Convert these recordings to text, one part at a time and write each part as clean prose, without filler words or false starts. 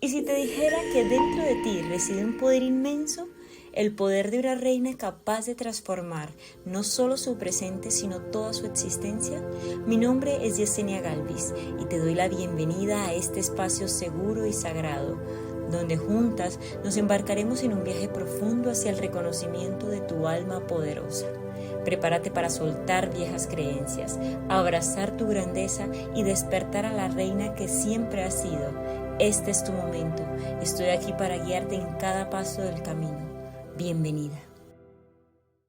Y si te dijera que dentro de ti reside un poder inmenso, el poder de una reina capaz de transformar no solo su presente, sino toda su existencia. Mi nombre es Yesenia Galvis y te doy la bienvenida a este espacio seguro y sagrado, donde juntas nos embarcaremos en un viaje profundo hacia el reconocimiento de tu alma poderosa. Prepárate para soltar viejas creencias, abrazar tu grandeza y despertar a la reina que siempre has sido. Este es tu momento. Estoy aquí para guiarte en cada paso del camino. Bienvenida.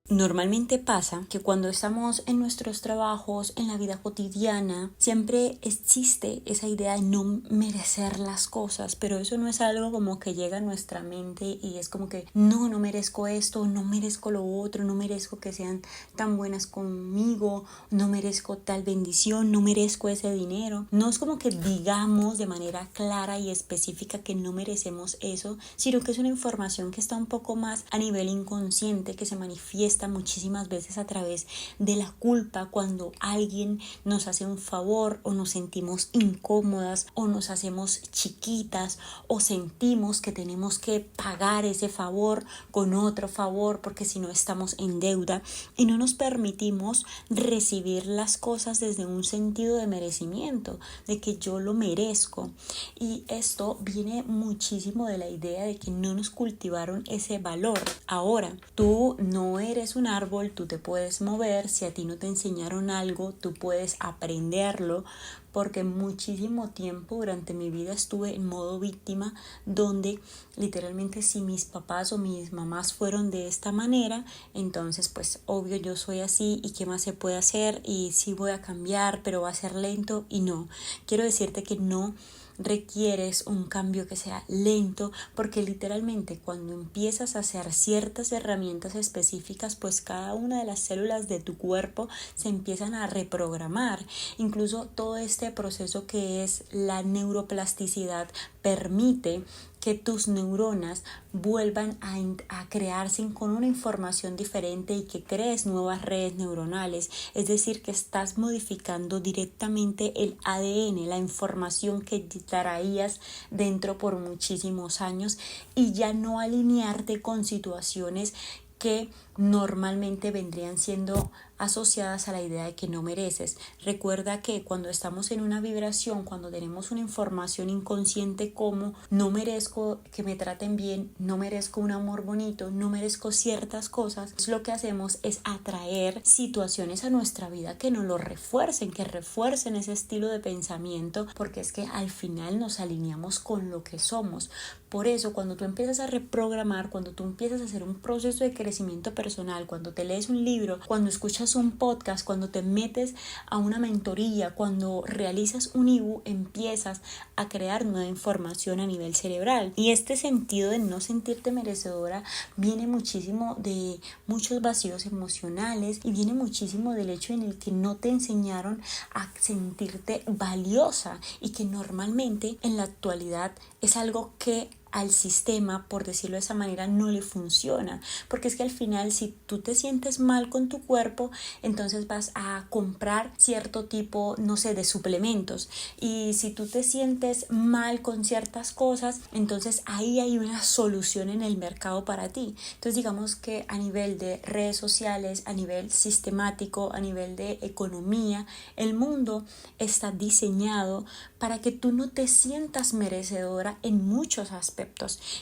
Normalmente pasa que cuando estamos en nuestros trabajos, en la vida cotidiana, siempre existe esa idea de no merecer las cosas, pero eso no es algo como que llega a nuestra mente y es como que no merezco esto, no merezco lo otro, no merezco que sean tan buenas conmigo, no merezco tal bendición, no merezco ese dinero. No es como que digamos de manera clara y específica que no merecemos eso, sino que es una información que está un poco más a nivel inconsciente, que se manifiesta muchísimas veces a través de la culpa cuando alguien nos hace un favor o nos sentimos incómodas o nos hacemos chiquitas o sentimos que tenemos que pagar ese favor con otro favor porque si no estamos en deuda y no nos permitimos recibir las cosas desde un sentido de merecimiento, de que yo lo merezco. Y esto viene muchísimo de la idea de que no nos cultivaron ese valor. Ahora, tú no eres un árbol, tú te puedes mover, si a ti no te enseñaron algo, tú puedes aprenderlo, porque muchísimo tiempo durante mi vida estuve en modo víctima, donde literalmente si mis papás o mis mamás fueron de esta manera, entonces pues obvio yo soy así y qué más se puede hacer y sí voy a cambiar, pero va a ser lento y no. Quiero decirte que no requieres un cambio que sea lento, porque literalmente cuando empiezas a hacer ciertas herramientas específicas, pues cada una de las células de tu cuerpo se empiezan a reprogramar. Incluso todo este proceso que es la neuroplasticidad permite que tus neuronas vuelvan a crearse con una información diferente y que crees nuevas redes neuronales. Es decir, que estás modificando directamente el ADN, la información que traías dentro por muchísimos años, y ya no alinearte con situaciones que normalmente vendrían siendo asociadas a la idea de que no mereces. Recuerda que cuando estamos en una vibración, cuando tenemos una información inconsciente como no merezco que me traten bien, no merezco un amor bonito, no merezco ciertas cosas, lo que hacemos es atraer situaciones a nuestra vida que nos lo refuercen, que refuercen ese estilo de pensamiento, porque es que al final nos alineamos con lo que somos. Por eso, cuando tú empiezas a reprogramar, cuando tú empiezas a hacer un proceso de crecimiento personal, cuando te lees un libro, cuando escuchas un podcast, cuando te metes a una mentoría, cuando realizas un IBU, empiezas a crear nueva información a nivel cerebral. Y este sentido de no sentirte merecedora viene muchísimo de muchos vacíos emocionales y viene muchísimo del hecho en el que no te enseñaron a sentirte valiosa, y que normalmente en la actualidad es algo que al sistema, por decirlo de esa manera, no le funciona, porque es que al final si tú te sientes mal con tu cuerpo, entonces vas a comprar cierto tipo, no sé, de suplementos, y si tú te sientes mal con ciertas cosas, entonces ahí hay una solución en el mercado para ti. Entonces digamos que a nivel de redes sociales, a nivel sistemático, a nivel de economía, el mundo está diseñado para que tú no te sientas merecedora en muchos aspectos.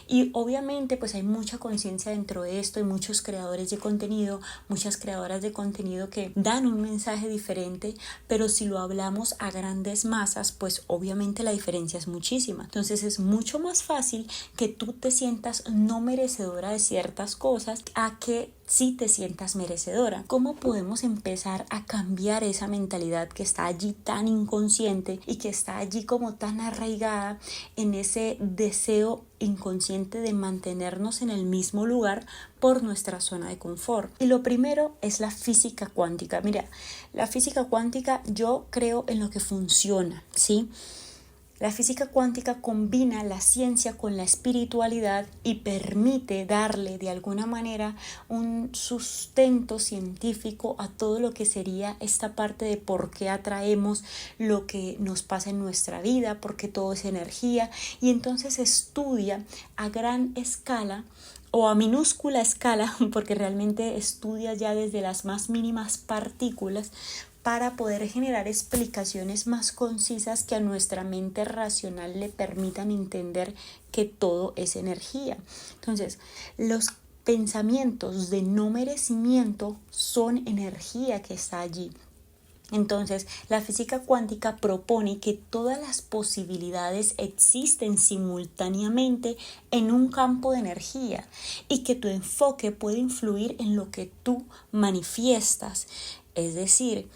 Y obviamente pues hay mucha conciencia dentro de esto, hay muchos creadores de contenido, muchas creadoras de contenido que dan un mensaje diferente, pero si lo hablamos a grandes masas, pues obviamente la diferencia es muchísima. Entonces es mucho más fácil que tú te sientas no merecedora de ciertas cosas a que sí te sientas merecedora. ¿Cómo podemos empezar a cambiar esa mentalidad que está allí tan inconsciente y que está allí como tan arraigada en ese deseo inconsciente de mantenernos en el mismo lugar por nuestra zona de confort? Y lo primero es la física cuántica. Mira, la física cuántica, yo creo en lo que funciona, ¿sí? La física cuántica combina la ciencia con la espiritualidad y permite darle de alguna manera un sustento científico a todo lo que sería esta parte de por qué atraemos lo que nos pasa en nuestra vida, porque todo es energía, y entonces estudia a gran escala o a minúscula escala, porque realmente estudia ya desde las más mínimas partículas, para poder generar explicaciones más concisas que a nuestra mente racional le permitan entender que todo es energía. Entonces, los pensamientos de no merecimiento son energía que está allí. Entonces, la física cuántica propone que todas las posibilidades existen simultáneamente en un campo de energía y que tu enfoque puede influir en lo que tú manifiestas. Es decir,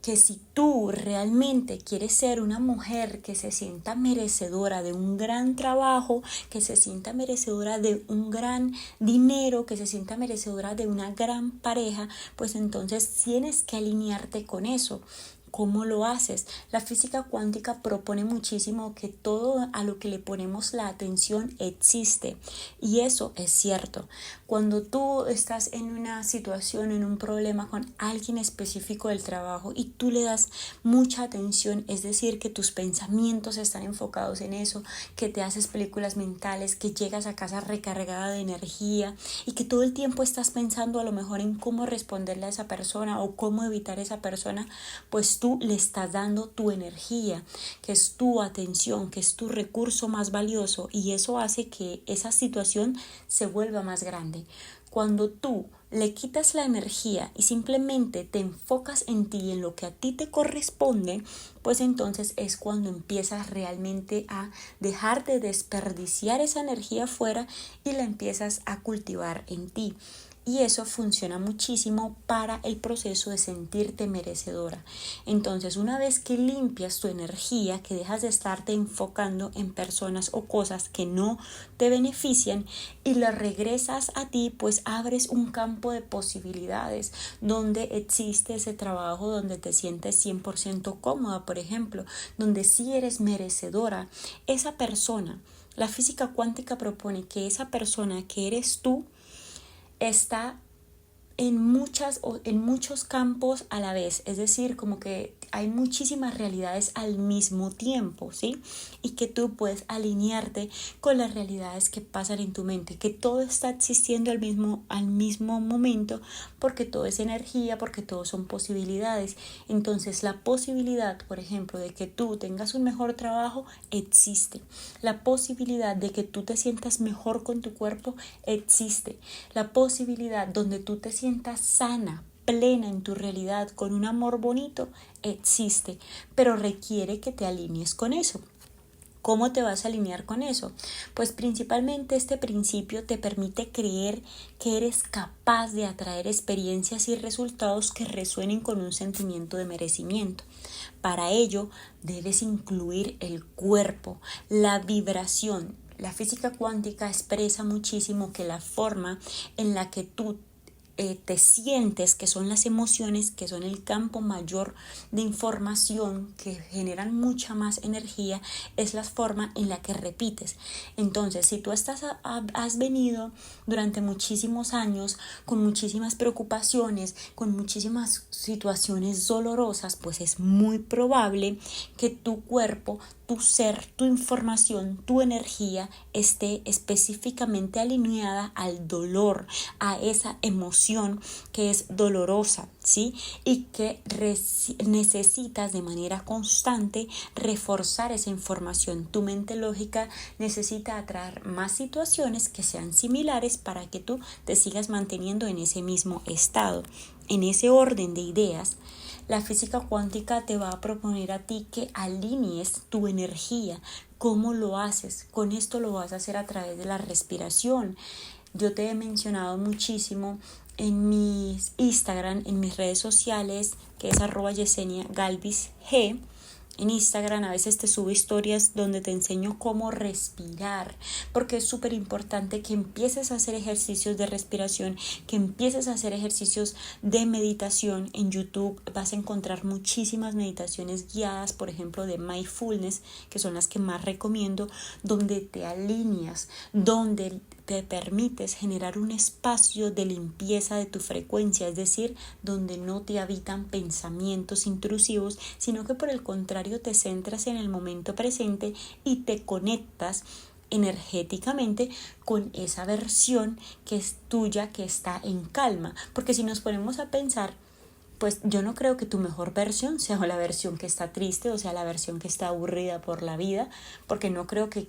que si tú realmente quieres ser una mujer que se sienta merecedora de un gran trabajo, que se sienta merecedora de un gran dinero, que se sienta merecedora de una gran pareja, pues entonces tienes que alinearte con eso. ¿Cómo lo haces? La física cuántica propone muchísimo que todo a lo que le ponemos la atención existe, y eso es cierto. Cuando tú estás en una situación, en un problema con alguien específico del trabajo y tú le das mucha atención, es decir, que tus pensamientos están enfocados en eso, que te haces películas mentales, que llegas a casa recargada de energía y que todo el tiempo estás pensando a lo mejor en cómo responderle a esa persona o cómo evitar a esa persona, pues tú le estás dando tu energía, que es tu atención, que es tu recurso más valioso, y eso hace que esa situación se vuelva más grande. Cuando tú le quitas la energía y simplemente te enfocas en ti y en lo que a ti te corresponde, pues entonces es cuando empiezas realmente a dejar de desperdiciar esa energía afuera y la empiezas a cultivar en ti. Y eso funciona muchísimo para el proceso de sentirte merecedora. Entonces, una vez que limpias tu energía, que dejas de estarte enfocando en personas o cosas que no te benefician y las regresas a ti, pues abres un campo de posibilidades donde existe ese trabajo donde te sientes 100% cómoda, por ejemplo, donde sí eres merecedora. Esa persona, la física cuántica propone que esa persona que eres tú está en muchos campos a la vez, es decir, como que hay muchísimas realidades al mismo tiempo, ¿sí? Y que tú puedes alinearte con las realidades que pasan en tu mente, que todo está existiendo al mismo momento, porque todo es energía, porque todo son posibilidades. Entonces, la posibilidad, por ejemplo, de que tú tengas un mejor trabajo existe. La posibilidad de que tú te sientas mejor con tu cuerpo existe. La posibilidad donde tú te sientas sana, plena en tu realidad, con un amor bonito, existe, pero requiere que te alinees con eso. ¿Cómo te vas a alinear con eso? Pues principalmente este principio te permite creer que eres capaz de atraer experiencias y resultados que resuenen con un sentimiento de merecimiento. Para ello debes incluir el cuerpo, la vibración. La física cuántica expresa muchísimo que la forma en la que tú te sientes, que son las emociones, que son el campo mayor de información que generan mucha más energía, es la forma en la que repites. Entonces, si tú has venido durante muchísimos años con muchísimas preocupaciones, con muchísimas situaciones dolorosas, pues es muy probable que tu cuerpo, tu ser, tu información, tu energía esté específicamente alineada al dolor, a esa emoción que es dolorosa, ¿sí? Y que necesitas de manera constante reforzar esa información. Tu mente lógica necesita atraer más situaciones que sean similares para que tú te sigas manteniendo en ese mismo estado. En ese orden de ideas, la física cuántica te va a proponer a ti que alinees tu energía. ¿Cómo lo haces? Con esto lo vas a hacer a través de la respiración. Yo te he mencionado muchísimo en mis Instagram, en mis redes sociales, que es @YeseniaGalvisG, En Instagram a veces te subo historias donde te enseño cómo respirar, porque es súper importante que empieces a hacer ejercicios de respiración, que empieces a hacer ejercicios de meditación. En YouTube vas a encontrar muchísimas meditaciones guiadas, por ejemplo de mindfulness, que son las que más recomiendo, donde te alineas, donde te permites generar un espacio de limpieza de tu frecuencia, es decir, donde no te habitan pensamientos intrusivos, sino que por el contrario te centras en el momento presente y te conectas energéticamente con esa versión que es tuya, que está en calma. Porque si nos ponemos a pensar, pues yo no creo que tu mejor versión sea la versión que está triste, o sea, la versión que está aburrida por la vida, porque no creo que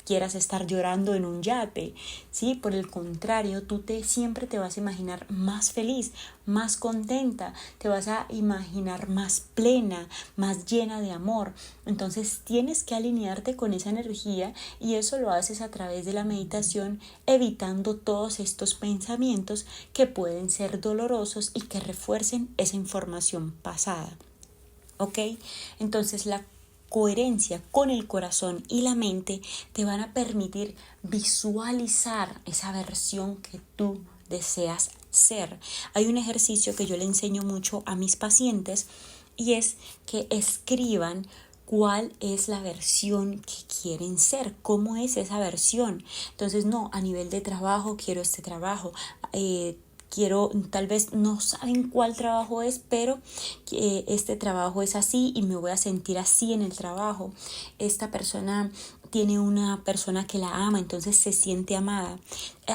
quieras estar llorando en un yate, ¿sí? Por el contrario, siempre te vas a imaginar más feliz, más contenta, te vas a imaginar más plena, más llena de amor. Entonces tienes que alinearte con esa energía y eso lo haces a través de la meditación, evitando todos estos pensamientos que pueden ser dolorosos y que refuercen esa información pasada. ¿Ok? Entonces la coherencia con el corazón y la mente te van a permitir visualizar esa versión que tú deseas ser. Hay un ejercicio que yo le enseño mucho a mis pacientes y es que escriban cuál es la versión que quieren ser, cómo es esa versión. Entonces, no, a nivel de trabajo quiero este trabajo, tal vez no saben cuál trabajo es, pero este trabajo es así y me voy a sentir así en el trabajo. Esta persona tiene una persona que la ama, entonces se siente amada.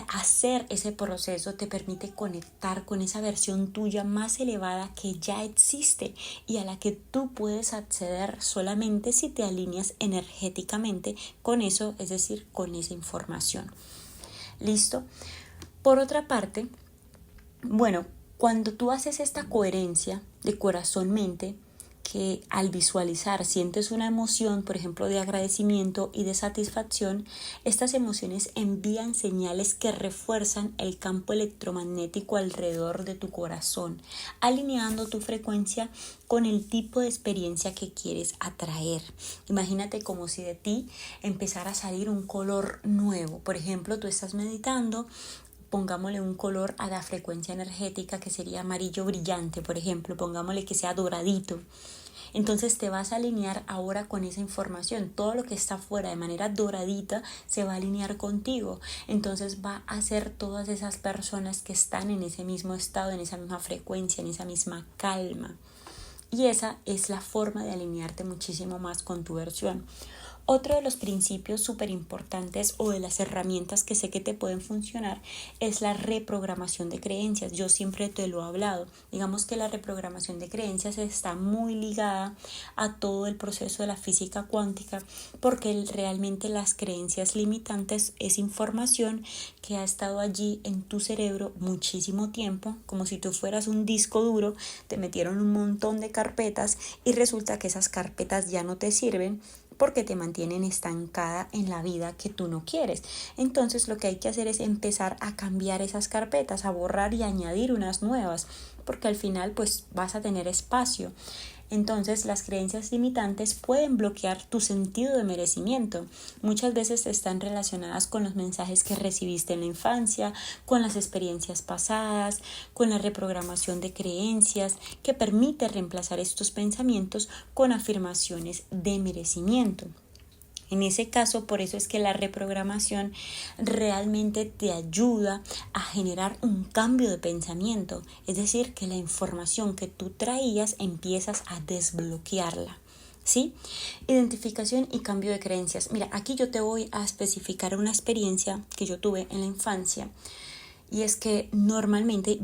Hacer ese proceso te permite conectar con esa versión tuya más elevada que ya existe y a la que tú puedes acceder solamente si te alineas energéticamente con eso, es decir, con esa información. ¿Listo? Por otra parte, bueno, cuando tú haces esta coherencia de corazón-mente, que al visualizar sientes una emoción, por ejemplo, de agradecimiento y de satisfacción, estas emociones envían señales que refuerzan el campo electromagnético alrededor de tu corazón, alineando tu frecuencia con el tipo de experiencia que quieres atraer. Imagínate como si de ti empezara a salir un color nuevo. Por ejemplo, tú estás meditando, pongámosle un color a la frecuencia energética que sería amarillo brillante, por ejemplo, pongámosle que sea doradito. Entonces te vas a alinear ahora con esa información. Todo lo que está fuera de manera doradita se va a alinear contigo. Entonces va a ser todas esas personas que están en ese mismo estado, en esa misma frecuencia, en esa misma calma. Y esa es la forma de alinearte muchísimo más con tu versión. Otro de los principios súper importantes o de las herramientas que sé que te pueden funcionar es la reprogramación de creencias. Yo siempre te lo he hablado. Digamos que la reprogramación de creencias está muy ligada a todo el proceso de la física cuántica, porque realmente las creencias limitantes es información que ha estado allí en tu cerebro muchísimo tiempo, como si tú fueras un disco duro, te metieron un montón de carpetas y resulta que esas carpetas ya no te sirven porque te mantienen estancada en la vida que tú no quieres. Entonces lo que hay que hacer es empezar a cambiar esas carpetas, a borrar y añadir unas nuevas, porque al final pues vas a tener espacio. Entonces las creencias limitantes pueden bloquear tu sentido de merecimiento. Muchas veces están relacionadas con los mensajes que recibiste en la infancia, con las experiencias pasadas, con la reprogramación de creencias que permite reemplazar estos pensamientos con afirmaciones de merecimiento. En ese caso, por eso es que la reprogramación realmente te ayuda a generar un cambio de pensamiento, es decir, que la información que tú traías empiezas a desbloquearla. ¿Sí? Identificación y cambio de creencias. Mira, aquí yo te voy a especificar una experiencia que yo tuve en la infancia, y es que normalmente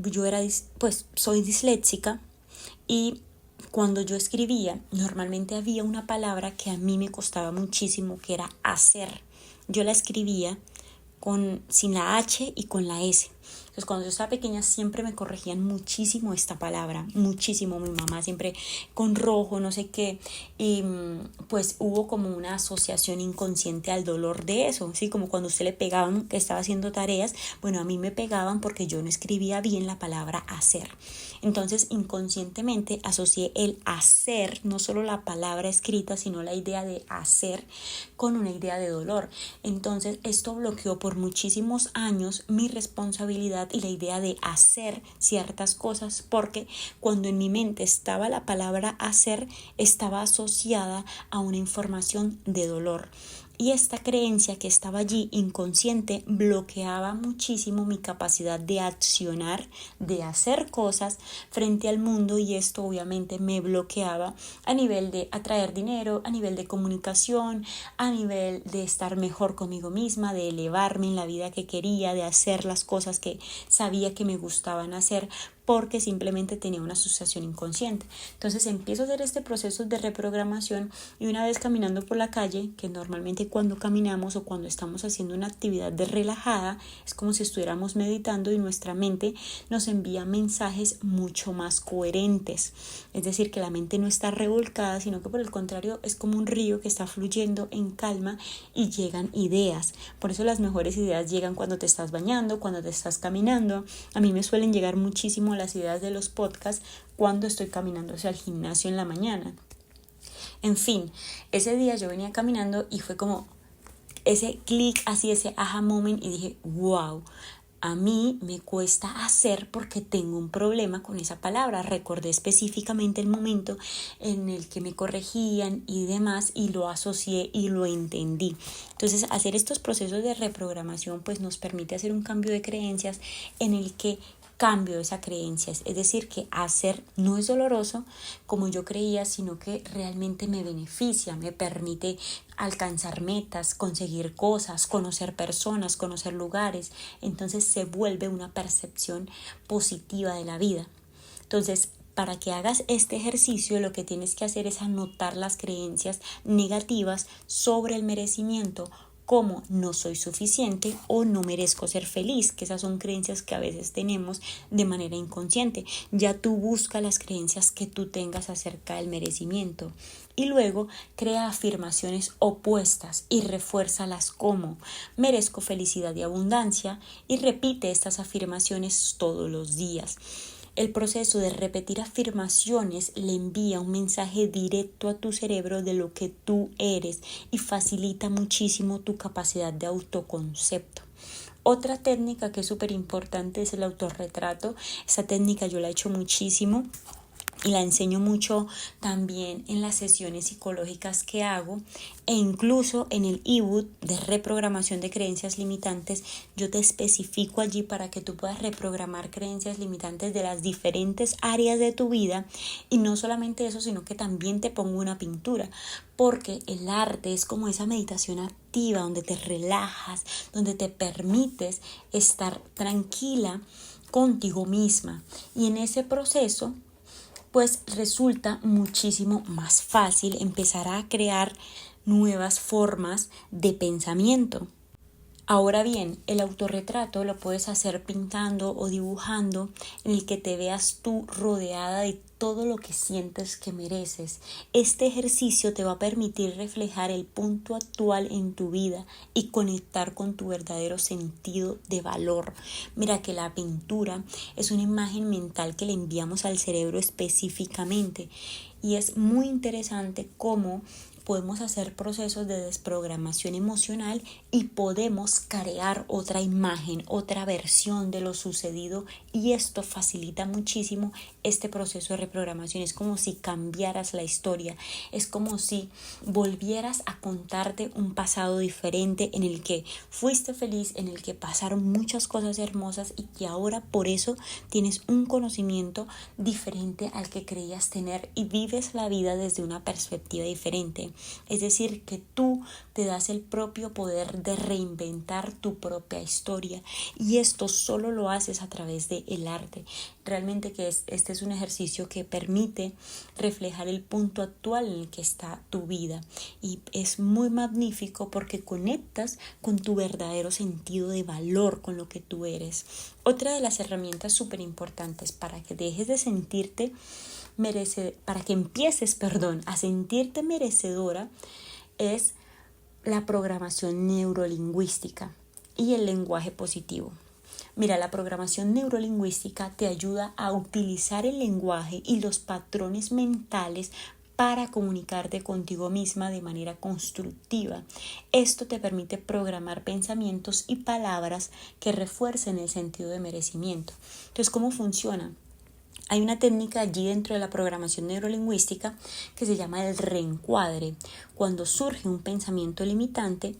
soy disléxica y cuando yo escribía, normalmente había una palabra que a mí me costaba muchísimo, que era hacer. Yo la escribía sin la H y con la S. Entonces cuando yo estaba pequeña siempre me corregían muchísimo esta palabra, muchísimo, mi mamá siempre con rojo, no sé qué, y pues hubo como una asociación inconsciente al dolor de eso, ¿sí? Como cuando usted le pegaban que estaba haciendo tareas, bueno, a mí me pegaban porque yo no escribía bien la palabra hacer. Entonces inconscientemente asocié el hacer, no solo la palabra escrita, sino la idea de hacer con una idea de dolor. Entonces esto bloqueó por muchísimos años mi responsabilidad y la idea de hacer ciertas cosas, porque cuando en mi mente estaba la palabra hacer, estaba asociada a una información de dolor. Y esta creencia que estaba allí inconsciente bloqueaba muchísimo mi capacidad de accionar, de hacer cosas frente al mundo, y esto obviamente me bloqueaba a nivel de atraer dinero, a nivel de comunicación, a nivel de estar mejor conmigo misma, de elevarme en la vida que quería, de hacer las cosas que sabía que me gustaban hacer, porque simplemente tenía una asociación inconsciente. Entonces empiezo a hacer este proceso de reprogramación, y una vez caminando por la calle, que normalmente cuando caminamos o cuando estamos haciendo una actividad de relajada es como si estuviéramos meditando, y nuestra mente nos envía mensajes mucho más coherentes, es decir, que la mente no está revolcada, sino que por el contrario es como un río que está fluyendo en calma y llegan ideas. Por eso las mejores ideas llegan cuando te estás bañando, cuando te estás caminando. A mí me suelen llegar muchísimo las ideas de los podcasts cuando estoy caminando hacia el gimnasio en la mañana. En fin, ese día yo venía caminando y fue como ese clic, así ese aha moment, y dije, wow, a mí me cuesta hacer porque tengo un problema con esa palabra. Recordé específicamente el momento en el que me corregían y demás, y lo asocié y lo entendí. Entonces, hacer estos procesos de reprogramación pues nos permite hacer un cambio de creencias en el que cambio esa creencia, es decir, que hacer no es doloroso como yo creía, sino que realmente me beneficia, me permite alcanzar metas, conseguir cosas, conocer personas, conocer lugares. Entonces se vuelve una percepción positiva de la vida. Entonces, para que hagas este ejercicio, lo que tienes que hacer es anotar las creencias negativas sobre el merecimiento, como no soy suficiente o no merezco ser feliz, que esas son creencias que a veces tenemos de manera inconsciente. Ya tú busca las creencias que tú tengas acerca del merecimiento, y luego crea afirmaciones opuestas y refuérzalas como merezco felicidad y abundancia, y repite estas afirmaciones todos los días. El proceso de repetir afirmaciones le envía un mensaje directo a tu cerebro de lo que tú eres y facilita muchísimo tu capacidad de autoconcepto. Otra técnica que es súper importante es el autorretrato. Esa técnica yo la he hecho muchísimo y la enseño mucho también en las sesiones psicológicas que hago, e incluso en el ebook de reprogramación de creencias limitantes yo te especifico allí para que tú puedas reprogramar creencias limitantes de las diferentes áreas de tu vida. Y no solamente eso, sino que también te pongo una pintura, porque el arte es como esa meditación activa donde te relajas, donde te permites estar tranquila contigo misma, y en ese proceso pues resulta muchísimo más fácil empezar a crear nuevas formas de pensamiento. Ahora bien, el autorretrato lo puedes hacer pintando o dibujando, en el que te veas tú rodeada de todo lo que sientes que mereces. Este ejercicio te va a permitir reflejar el punto actual en tu vida y conectar con tu verdadero sentido de valor. Mira que la pintura es una imagen mental que le enviamos al cerebro específicamente, y es muy interesante cómo podemos hacer procesos de desprogramación emocional y podemos crear otra imagen, otra versión de lo sucedido, y esto facilita muchísimo este proceso de reprogramación. Es como si cambiaras la historia, es como si volvieras a contarte un pasado diferente en el que fuiste feliz, en el que pasaron muchas cosas hermosas, y que ahora por eso tienes un conocimiento diferente al que creías tener y vives la vida desde una perspectiva diferente. Es decir, que tú te das el propio poder de reinventar tu propia historia, y esto solo lo haces a través del arte. Realmente que este es un ejercicio que permite reflejar el punto actual en el que está tu vida, y es muy magnífico porque conectas con tu verdadero sentido de valor, con lo que tú eres. Otra de las herramientas súper importantes para que dejes de sentirte para que empieces, a sentirte merecedora, es la programación neurolingüística y el lenguaje positivo. Mira, la programación neurolingüística te ayuda a utilizar el lenguaje y los patrones mentales para comunicarte contigo misma de manera constructiva. Esto te permite programar pensamientos y palabras que refuercen el sentido de merecimiento. Entonces, ¿cómo funciona? Hay una técnica allí dentro de la programación neurolingüística que se llama el reencuadre. Cuando surge un pensamiento limitante,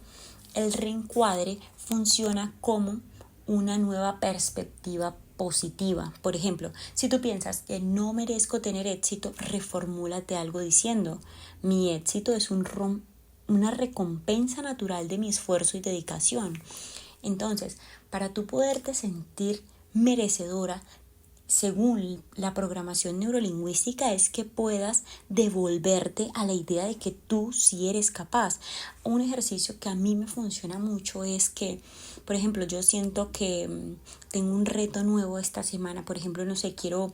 el reencuadre funciona como una nueva perspectiva positiva. Por ejemplo, si tú piensas que no merezco tener éxito, reformúlate algo diciendo: mi éxito es una recompensa natural de mi esfuerzo y dedicación. Entonces, para tú poderte sentir merecedora, según la programación neurolingüística, es que puedas devolverte a la idea de que tú sí eres capaz. Un ejercicio que a mí me funciona mucho es que, por ejemplo, yo siento que tengo un reto nuevo esta semana. Por ejemplo, no sé, quiero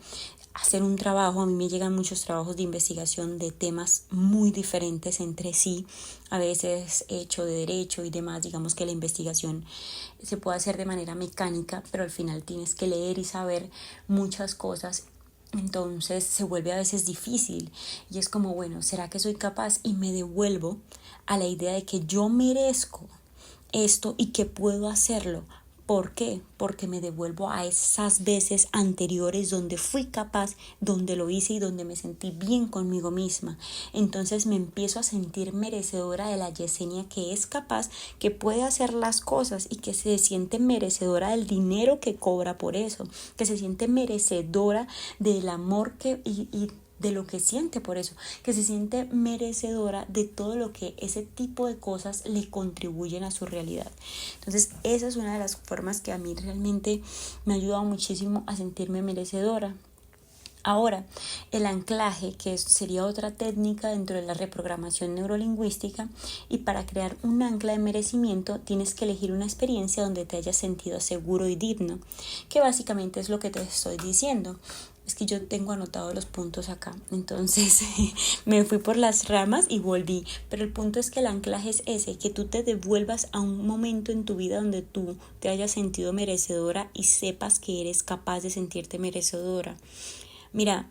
hacer un trabajo. A mí me llegan muchos trabajos de investigación de temas muy diferentes entre sí, a veces hecho de derecho y demás. Digamos que la investigación se puede hacer de manera mecánica, pero al final tienes que leer y saber muchas cosas. Entonces se vuelve a veces difícil y es como, bueno, ¿será que soy capaz? Y me devuelvo a la idea de que yo merezco esto y que puedo hacerlo. ¿Por qué? Porque me devuelvo a esas veces anteriores donde fui capaz, donde lo hice y donde me sentí bien conmigo misma. Entonces me empiezo a sentir merecedora de la Yesenia que es capaz, que puede hacer las cosas y que se siente merecedora del dinero que cobra por eso, que se siente merecedora del amor y de lo que siente por eso, que se siente merecedora de todo lo que ese tipo de cosas le contribuyen a su realidad. Entonces, esa es una de las formas que a mí realmente me ha ayudado muchísimo a sentirme merecedora. Ahora, el anclaje, que sería otra técnica dentro de la reprogramación neurolingüística, y para crear un ancla de merecimiento tienes que elegir una experiencia donde te hayas sentido seguro y digno, que básicamente es lo que te estoy diciendo. Es que yo tengo anotados los puntos acá, entonces me fui por las ramas y volví, pero el punto es que el anclaje es ese, que tú te devuelvas a un momento en tu vida donde tú te hayas sentido merecedora y sepas que eres capaz de sentirte merecedora. Mira,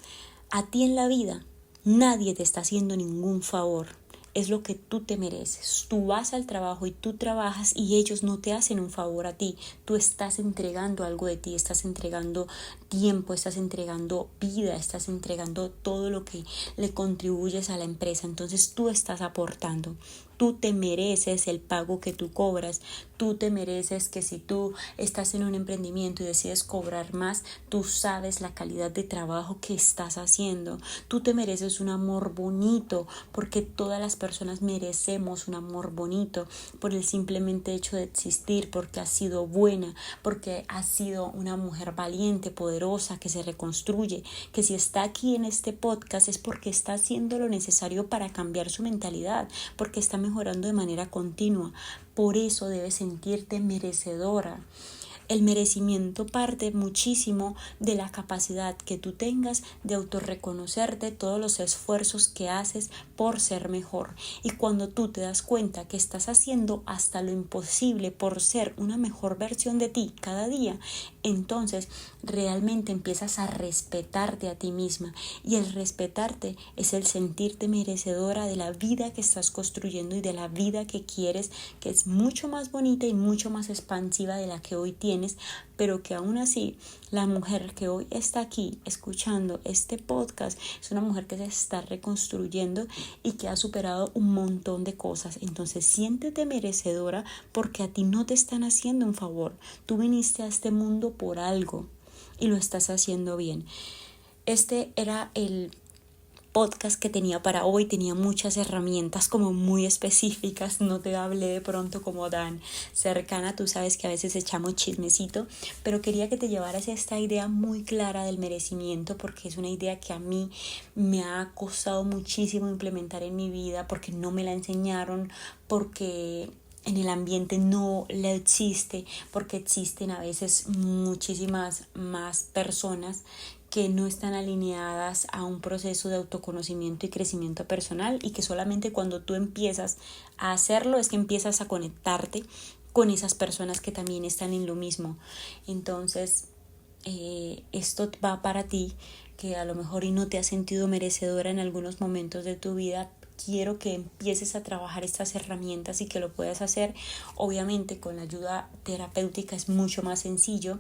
a ti en la vida nadie te está haciendo ningún favor. Es lo que tú te mereces. Tú vas al trabajo y tú trabajas y ellos no te hacen un favor a ti. Tú estás entregando algo de ti, estás entregando tiempo, estás entregando vida, estás entregando todo lo que le contribuyes a la empresa. Entonces tú estás aportando. Tú te mereces el pago que tú cobras. Tú te mereces que si tú estás en un emprendimiento y decides cobrar más, tú sabes la calidad de trabajo que estás haciendo. Tú te mereces un amor bonito, porque todas las personas merecemos un amor bonito por el simplemente hecho de existir, porque has sido buena, porque has sido una mujer valiente, poderosa, que se reconstruye, que si está aquí en este podcast es porque está haciendo lo necesario para cambiar su mentalidad, porque está mejorando de manera continua. Por eso debes sentirte merecedora. El merecimiento parte muchísimo de la capacidad que tú tengas de autorreconocerte todos los esfuerzos que haces por ser mejor. Y cuando tú te das cuenta que estás haciendo hasta lo imposible por ser una mejor versión de ti cada día, entonces realmente empiezas a respetarte a ti misma. Y el respetarte es el sentirte merecedora de la vida que estás construyendo y de la vida que quieres, que es mucho más bonita y mucho más expansiva de la que hoy tienes, pero que aún así la mujer que hoy está aquí escuchando este podcast es una mujer que se está reconstruyendo y que ha superado un montón de cosas. Entonces siéntete merecedora, porque a ti no te están haciendo un favor. Tú viniste a este mundo por algo y lo estás haciendo bien. Este era el podcast que tenía para hoy. Tenía muchas herramientas como muy específicas, no te hablé de pronto como tan cercana, tú sabes que a veces echamos chismecito, pero quería que te llevaras esta idea muy clara del merecimiento, porque es una idea que a mí me ha costado muchísimo implementar en mi vida, porque no me la enseñaron, porque en el ambiente no la existe, porque existen a veces muchísimas más personas que no están alineadas a un proceso de autoconocimiento y crecimiento personal, y que solamente cuando tú empiezas a hacerlo es que empiezas a conectarte con esas personas que también están en lo mismo. Entonces, esto va para ti, que a lo mejor y no te has sentido merecedora en algunos momentos de tu vida. Quiero que empieces a trabajar estas herramientas y que lo puedas hacer. Obviamente con la ayuda terapéutica es mucho más sencillo,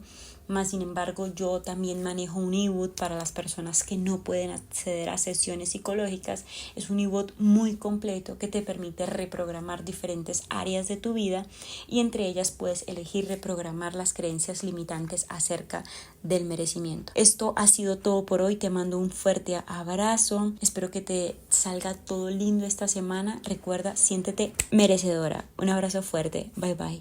más sin embargo yo también manejo un ebook para las personas que no pueden acceder a sesiones psicológicas. Es un ebook muy completo que te permite reprogramar diferentes áreas de tu vida, y entre ellas puedes elegir reprogramar las creencias limitantes acerca del merecimiento. Esto ha sido todo por hoy. Te mando un fuerte abrazo. Espero que te salga todo lindo esta semana. Recuerda, siéntete merecedora. Un abrazo fuerte. Bye bye.